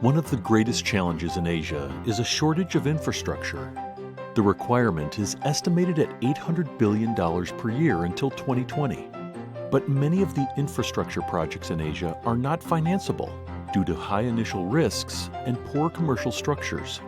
One of the greatest challenges in Asia is a shortage of infrastructure. The requirement is estimated at $800 billion per year until 2020. But many of the infrastructure projects in Asia are not financeable due to high initial risks and poor commercial structures.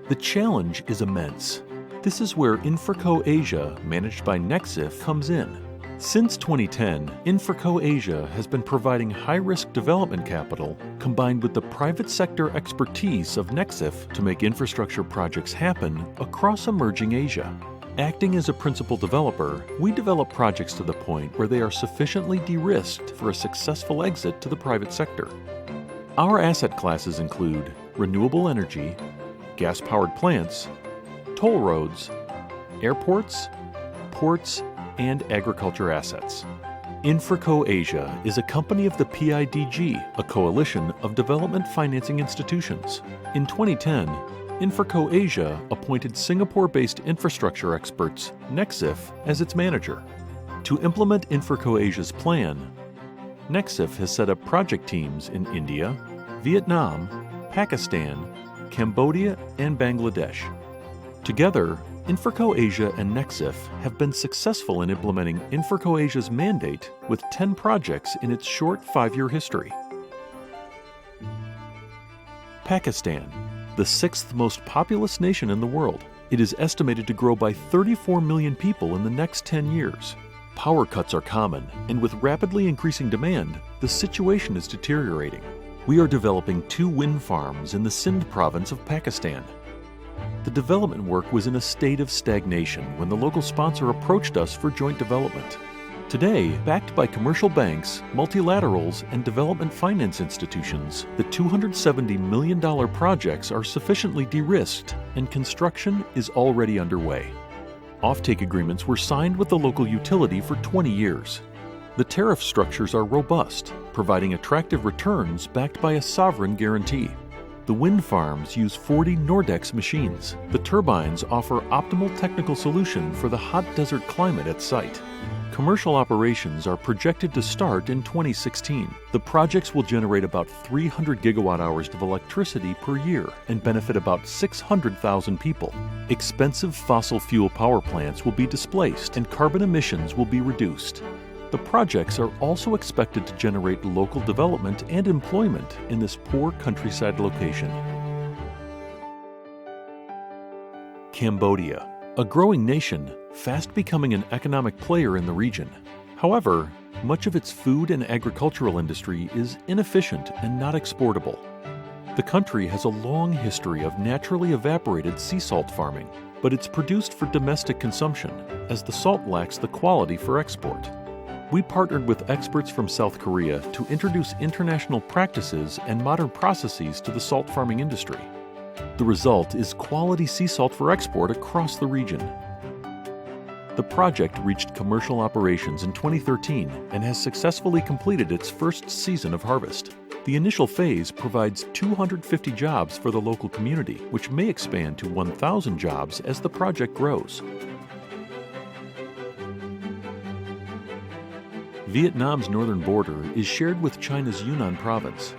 The challenge is immense. This is where InfraCo Asia, managed by Nexif, comes in. Since 2010, InfraCo Asia has been providing high-risk development capital combined with the private sector expertise of Nexif to make infrastructure projects happen across emerging Asia. Acting as a principal developer, we develop projects to the point where they are sufficiently de-risked for a successful exit to the private sector. Our asset classes include renewable energy, gas-powered plants, toll roads, airports, ports, and agriculture assets. InfraCo Asia is a company of the PIDG, a coalition of development financing institutions. In 2010, InfraCo Asia appointed Singapore-based infrastructure experts Nexif as its manager. To implement InfraCo Asia's plan, Nexif has set up project teams in India, Vietnam, Pakistan, Cambodia, and Bangladesh. Together, InfraCo Asia and Nexif have been successful in implementing InfraCo Asia's mandate with 10 projects in its short 5-year history. Pakistan, the 6th most populous nation in the world. It is estimated to grow by 34 million people in the next 10 years. Power cuts are common, and with rapidly increasing demand, the situation is deteriorating. We are developing 2 wind farms in the Sindh province of Pakistan. The development work was in a state of stagnation when the local sponsor approached us for joint development. Today, backed by commercial banks, multilaterals, and development finance institutions, the $270 million projects are sufficiently de-risked, and construction is already underway. Offtake agreements were signed with the local utility for 20 years. The tariff structures are robust, providing attractive returns backed by a sovereign guarantee. The wind farms use 40 Nordex machines. The turbines offer optimal technical solution for the hot desert climate at site. Commercial operations are projected to start in 2016. The projects will generate about 300 gigawatt-hours of electricity per year and benefit about 600,000 people. Expensive fossil fuel power plants will be displaced and carbon emissions will be reduced. The projects are also expected to generate local development and employment in this poor countryside location. Cambodia, a growing nation, fast becoming an economic player in the region. However, much of its food and agricultural industry is inefficient and not exportable. The country has a long history of naturally evaporated sea salt farming, but it's produced for domestic consumption, as the salt lacks the quality for export. We partnered with experts from South Korea to introduce international practices and modern processes to the salt farming industry. The result is quality sea salt for export across the region. The project reached commercial operations in 2013 and has successfully completed its first season of harvest. The initial phase provides 250 jobs for the local community, which may expand to 1,000 jobs as the project grows. Vietnam's northern border is shared with China's Yunnan province.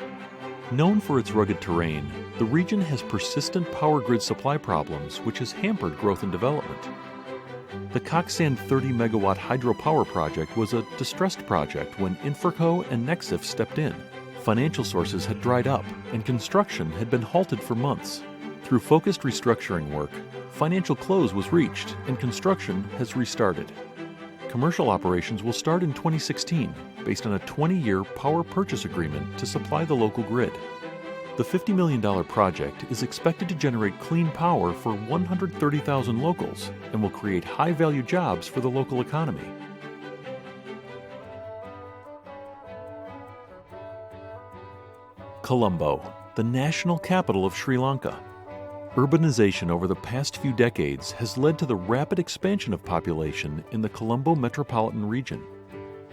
Known for its rugged terrain, the region has persistent power grid supply problems which has hampered growth and development. The Kok San 30-megawatt hydropower project was a distressed project when InfraCo and Nexif stepped in. Financial sources had dried up, and construction had been halted for months. Through focused restructuring work, financial close was reached, and construction has restarted. Commercial operations will start in 2016, based on a 20-year power purchase agreement to supply the local grid. The $50 million project is expected to generate clean power for 130,000 locals and will create high-value jobs for the local economy. Colombo, the national capital of Sri Lanka. Urbanization over the past few decades has led to the rapid expansion of population in the Colombo metropolitan region.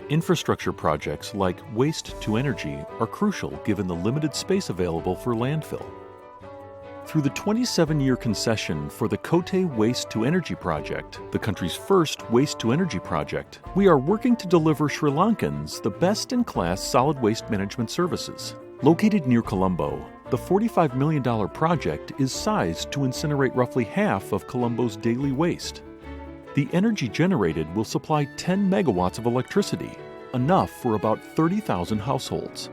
Infrastructure projects like waste-to-energy are crucial given the limited space available for landfill. Through the 27-year concession for the Kote Waste-to-Energy project, the country's first waste-to-energy project, we are working to deliver Sri Lankans the best-in-class solid waste management services. Located near Colombo, The $45 million project is sized to incinerate roughly half of Colombo's daily waste. The energy generated will supply 10 megawatts of electricity, enough for about 30,000 households.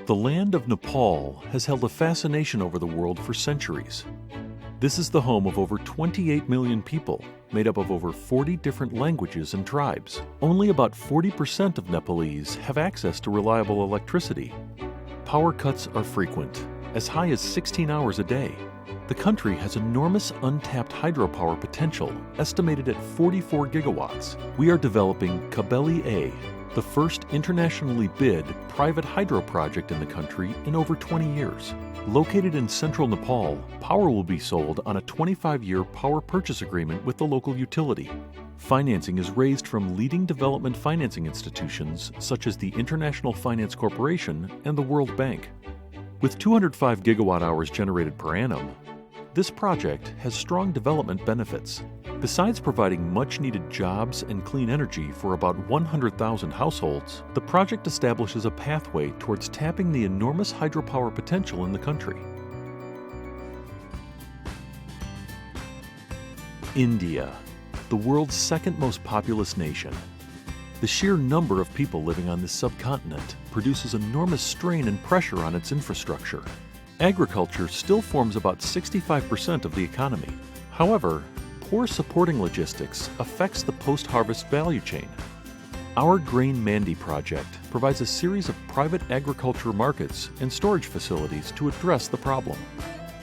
The land of Nepal has held a fascination over the world for centuries. This is the home of over 28 million people, made up of over 40 different languages and tribes. Only about 40% of Nepalese have access to reliable electricity. Power cuts are frequent, as high as 16 hours a day. The country has enormous untapped hydropower potential, estimated at 44 gigawatts. We are developing Kabeli A, the first internationally bid private hydro project in the country in over 20 years. Located in central Nepal, power will be sold on a 25-year power purchase agreement with the local utility. Financing is raised from leading development financing institutions such as the International Finance Corporation and the World Bank. With 205 gigawatt hours generated per annum, this project has strong development benefits. Besides providing much-needed jobs and clean energy for about 100,000 households, the project establishes a pathway towards tapping the enormous hydropower potential in the country. India, the world's second most populous nation. The sheer number of people living on this subcontinent produces enormous strain and pressure on its infrastructure. Agriculture still forms about 65% of the economy. However, poor supporting logistics affects the post-harvest value chain. Our Grain Mandi project provides a series of private agriculture markets and storage facilities to address the problem.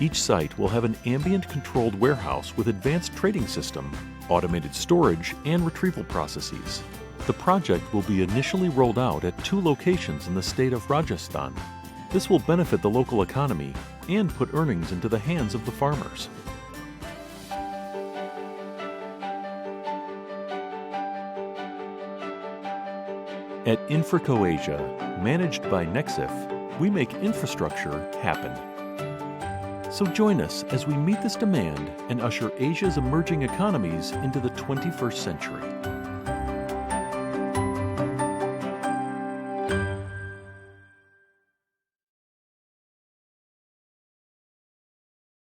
Each site will have an ambient-controlled warehouse with advanced trading system, automated storage, and retrieval processes. The project will be initially rolled out at 2 locations in the state of Rajasthan. This will benefit the local economy and put earnings into the hands of the farmers. At InfraCo Asia, managed by Nexif, we make infrastructure happen. So join us as we meet this demand and usher Asia's emerging economies into the 21st century.